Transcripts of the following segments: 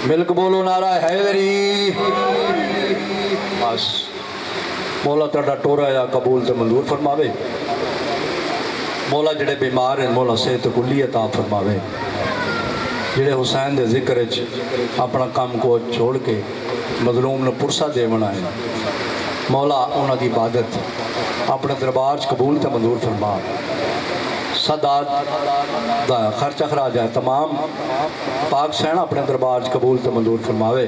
ملک بولو نعرہ حیدری بس مولا تہاڈا ٹورا یا قبول تے منظور فرماوے مولا جڑے بیمار ہیں مولا صحت کلی عطا فرماوے جڑے حسین دے ذکر اپنا کام کو چھوڑ کے مظلوم نے پرسہ دے بنائے مولا انہاں دی عبادت اپنے دربار قبول تے منظور فرما صداد دا خرچ اخراج ہے تمام پاک سینہ اپنے دربار قبول تے منظور فرماوے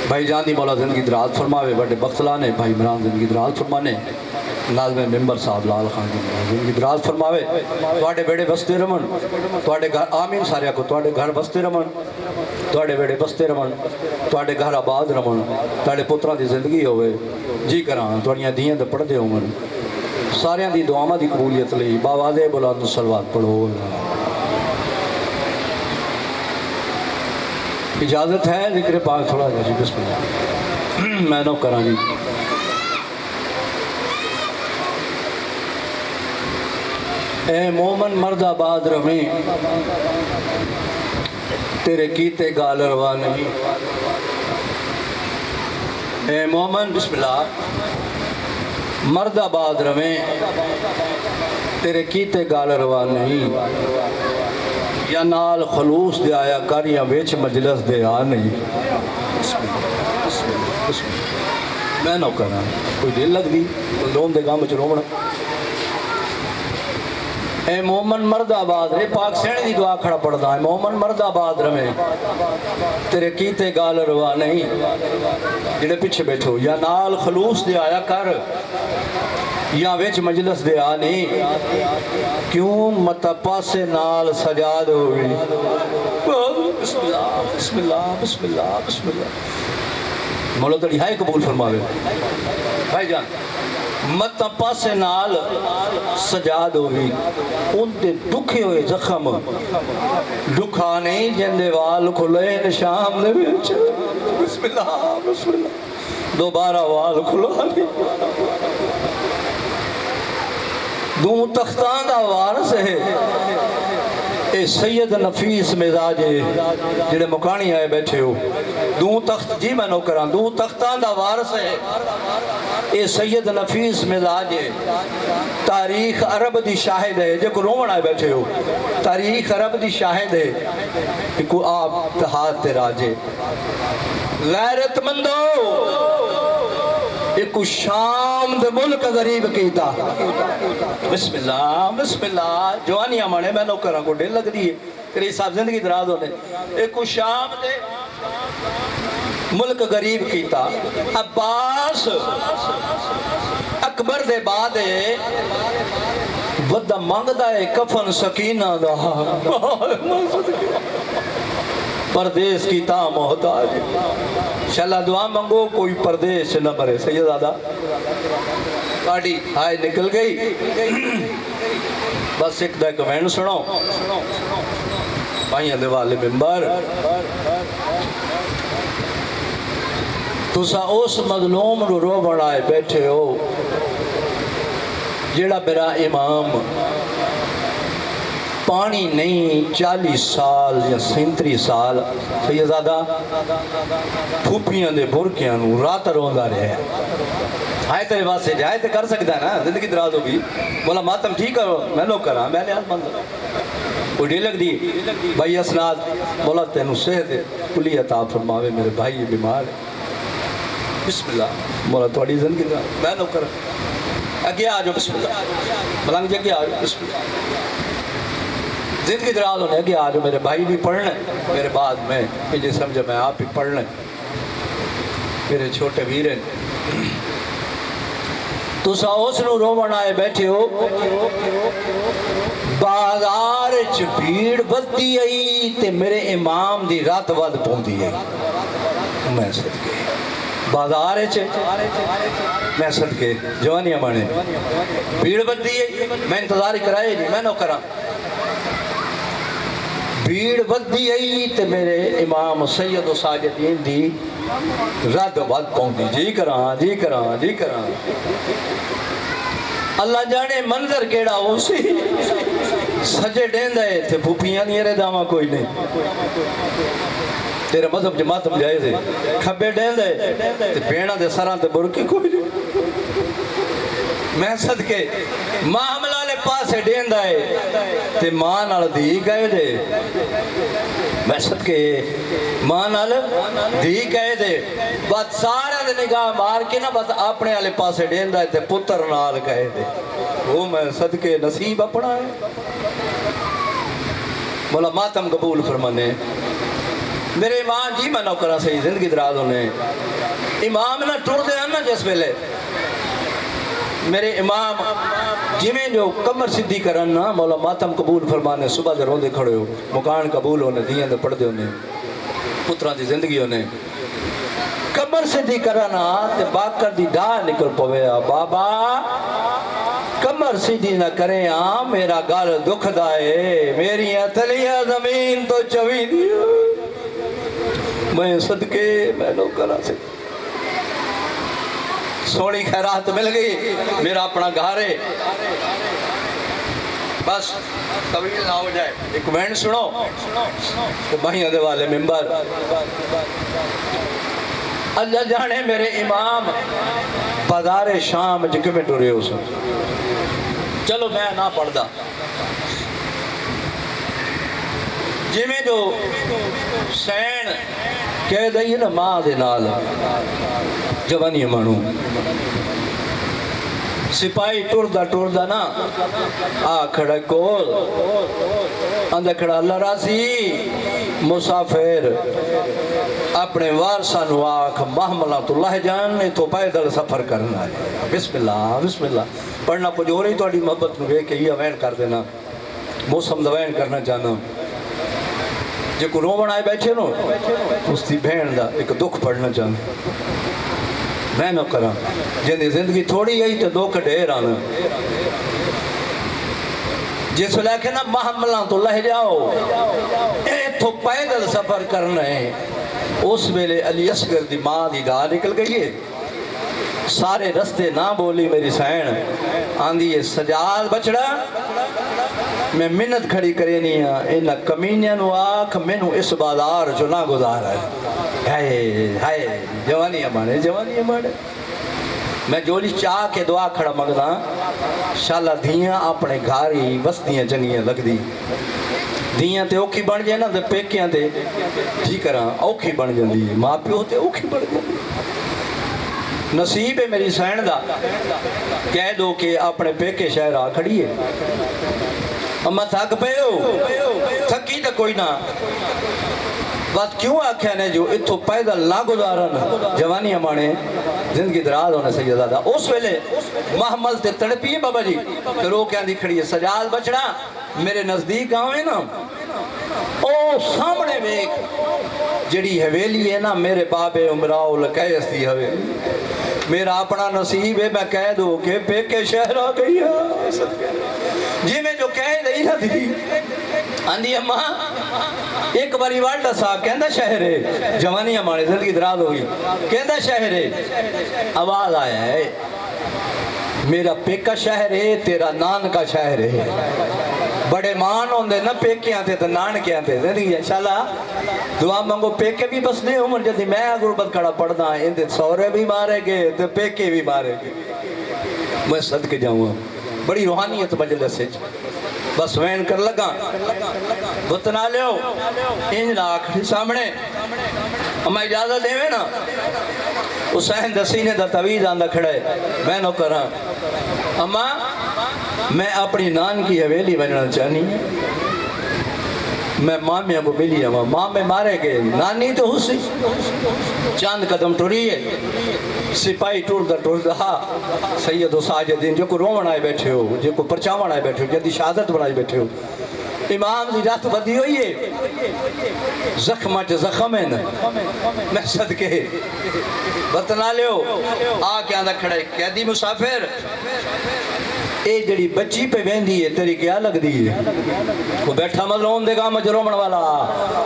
بھائی جان دی مولا زندگی دراز فرماوے بڑے بختلانے بھائی عمران زندگی دراز فرمانے ناظم ممبر صاحب لال خان دی زندگی دراز فرماوے تواڈے بیڑے بستے رمن تواڈے گھر آمین سارے کو تواڈے گھر بستے رمن تواڈے بیڑے بستے رمن تواڈے گھر آباد رمن تواڈے پتراں دی زندگی ہوئے جی کراں تواڈیاں دیاں تے پڑھدے ہون سارے دی دعاواں دی قبولیت لئی باواز بلند صلوات پڑھو اجازت ہے ذکر پاک تھوڑا جی بسم اللہ میں نو کراں جی اے مومن مرد آباد رہیں تیرے کیتے گال روا نہیں اے مومن بسم اللہ مرد آباد رہیں تیرے کیتے گال روا نہیں یا نال خلوص دے آیا کر یا ویچ مجلس دے آ نہیں میں نو کرنا کوئی دل لگ دی کوئی لون دے گاں بچ رومنا اے مومن مرد آباد رہے پاک سینے دی دعا کھڑا پڑھدا ہے مومن مرد آباد رہے تیرے کیتے گال روا نہیں جڑے پیچھے بیٹھو یا نال خلوص دے آیا کر یا ویچ مجلس دے آنی کیوں متا پاسے نال سجاد ہوئی بسم اللہ بسم اللہ بسم اللہ بسم اللہ مولا تڑی ہائے قبول فرماوے بھائی جان متا پاسے نال سجاد ہوئی ان دے دکھے ہوئے زخم دکھا نہیں جندے وال کھلے نشام دے بیچ بسم اللہ بسم اللہ دوبارہ وال کھلا نہیں دوں تختان دا وارث ہے اے سید نفیس مزاج ہے جڑے مکانی آئے بیٹھے ہو دوں تخت جی میں نو کران دوں تختان دا وارث ہے اے سید نفیس مزاج ہے تاریخ عرب دی شاہد ہے جو کو رومن آئے بیٹھے ہو تاریخ عرب دی شاہد ہے کہ کو آپ تحاد تے راجے غیرت مندو ایک شام دے ملک غریب کیتا بسم اللہ جوانیاں مانے میں نو کرا کو ڈیل لگ دی ہے کری صاحب زندگی دراز ہونے ایک شام دے ملک غریب کیتا عباس اکبر دے بعد ودہ مانگدہ ہے کفن سکینہ دا پردیس کی تا محتاج شاللہ دعا منگو کوئی پردیس نہ مرے سیدادہ کاڑی ہائے نکل گئی بس ایک دہ کمینٹ سنو بھائیاں دے والے ممبر تسا اس مظلوم رو بڑھائے بیٹھے ہو جیڑا میرا امام پانی نہیں 40 سال یا 37 سال سیدزادہ پھوپیاں دے برکیاں نو رات روندہ رہے آئے تیرے بات سے جائے تے کر سکتا ہے نا زندگی دراز ہوگی بولا ماتم ٹھیک ہے میں لوگ کراں میں لحاظ مند کوئی ڈیل لگ دی بھائی اسناد بولا تینو صحت کلی عطا فرماوے میرے بھائی بیمار ہے بسم اللہ مولا تھوڑی زندگی دراز میں لوگ کراں اگے آجو بسم اللہ ملنگ جگہ آجو بسم اللہ زندگی دراز ہونے کہ آج میرے بھائی بھی پڑھ لیں میرے بعد میں مجھے سمجھا میں آپ بھی پڑھ لیں میرے چھوٹے ویریں تو ساؤس نو رو بنائے بیٹھے ہو بازار چ بھیڑ بدی آئی تے میرے امام دی رات ود پوندی ہے میں صدقے بازار چ میں صدقے جوانیاں مانے بھیڑ بدی ہے میں انتظار کرائے نہیں میں نو کراں بھیڑ بدی آئی تے میرے امام سید و ساجدین دی رد ود پوندی جی کراں اللہ جانے منظر کیڑا ہو سی سجے ڈین دے تھے پھوپیاں نہیں رہ داما کوئی نہیں تیرے مذہب جماعت جائے تھے کھبے ڈیل دے تے بیڑا دے سران تے برکی کوئی نہیں میں صدقے ماں حملہ لے پاسے ڈین دائے تے ماں نال دی گئے دے میں صدقے ماں نال دی گئے دے بات سارا دے نگاہ مار کے نا بات اپنے والے پاسے ڈین دائے تے پتر نال گئے دے وہ میں صدقے نصیب اپنا ہے مولا ماتم قبول فرمانے میرے امام جی میں نوکرہ سے زندگی دراز ہونے امام نہ ٹور دے آنا جس ویلے میرے امام جمیں جو کمر صدی کرنا مولا ماتم قبول فرمانے صبح دے روندے کھڑے ہو مکان قبول ہونے دیاں دے پڑھ دے ہونے پتران دی زندگی ہونے کمر صدی کرنا تے باکر دی ڈھا نکل پویا بابا کمر صدی نہ کریں میرا گال دکھ دائے میری اتلیہ زمین تو چوی دیا میں صدقے میں نوکرہ سے سونی خیرات مل گئی میرا اپنا گھر ہے بس طویل نہ ہو جائے ایک وین سنو تو بھائیوں دے والے ممبر اللہ جانے میرے امام بازار شام جکے میں ٹورے ہو سن چلو میں نہ پڑھ دا جی میں جو سین کہہ دئی نا ماں دے نال جوانی مانو سپاہی ٹور دا نا کھڑا کول اندر کھڑا اللہ راسی مسافر اپنے وارثانو آکھ محملات اللہ جان نے تو پیدل سفر کرنا ہے بسم اللہ پڑھنا کچھ ہو رہی تو اڈی محبت میں کہ یہ وین کر دینا موسم دا وین کرنا چاہنا جو کو رو بنائے بیٹھے نو اس دی بہن دا ایک دکھ پڑھنا چاہنا میں نہ کرا جن زندگی تھوڑی ہے تو دکھ ڈھیر آنا جس لے کے نا محملان تو لہ جاؤ اے تو پیدل سفر کرنا ہے اس ویلے علی اصغر دی ماں دی دا نکل گئی ہے سارے رستے نہ بولی میری سین آندھی ہے سجاد بچڑا میں منت کھڑی کرے نہیں انہا کمینیاں نو آکھ میں نو اس بازار جو نہ گزارا ہے جوانی ہمارے میں جولی چاہ کے دعا کھڑا مگنا شالا دھیاں اپنے گھاری بستیاں چنگیاں لگ دی دھیاں تے اوکھی بن جائے نا تے پیکیاں تے جی کراں اوکھی بن جاندی ماں پیو تے اوکھی بن جاندی نصیب ہے میری سین دا کہہ دو کہ اپنے پیکے شہر آ کھڑی ہے اما تھک پہ ہو تھکی تو کوئی نہ بات کیوں آکھیا نے جو اتھو پیدل نہ گزارن جوانی ہمانے زندگی دراز ہونے سے زیادہ اس ویلے محمل تے تڑپی ہے بابا جی تو رو کے آندھی کھڑی ہے سجاد بچڑا میرے نزدیک آویں نا او سامنے بیک جڑی حویلی ہے نا میرے بابے عمراؤ لکیس دی حویلی میرا اپنا نصیب ہے میں کہہ دو کہ پیکے شہر آ گئی ہے جی میں جو کہہ دئی نہ تھی آندھی اماں ایک باری والدہ صاحب کہندہ شہر ہے جوانی ہمارے زندگی دراز ہوئی کہندہ شہر ہے آواز آیا ہے میرا پیکا شہر ہے تیرا نان کا شہر ہے بڑے مان ہوندے نہ پیکیاں تھے تو نان کیا تھے زندگی انشاءاللہ دعا مانگو پیکے بھی بس نہیں ہوں جدی میں غربت کھڑا پڑھنا ہے اندھے سورے بھی مارے گے تو پیکے بھی مارے گے میں صدقے جاؤں بڑی روحانیت مجلس ہے بس وین کر لگا بتنا لیو انج آنکھ سامنے اما اجازت دے میں نا حسین دسینے دا تویز آندہ کھڑے میں نو کراں اما میں اپنی نان کی حویلی بننا چاہنی میں مامیاں کو ملی ہوں ماں میں مارے گئے نانی تو حسی چاند قدم ٹوری ہے سپاہی ٹور دا سید و ساجدین جو کو رومن آئے بیٹھے ہو جو کو پرچاون آئے بیٹھے ہو جدی شہادت بنائے بیٹھے ہو امام دی رات بدی ہوئی ہے زخمہ چا زخم ہے نا میں صدقے بتنا لیو آ کے آندہ کھڑے کہہ دی مسافر اے جڑی بچی پہ بیندی ہے تیری کیا لگ دی ہے کوئی بیٹھا مظلوم دے گا مجرومن والا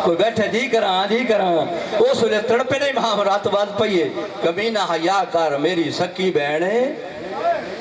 کوئی بیٹھے جی کراں اس لئے تڑپے نہیں امام رات بعد پئیے کبھی نہ حیا کر میری سکی بہنے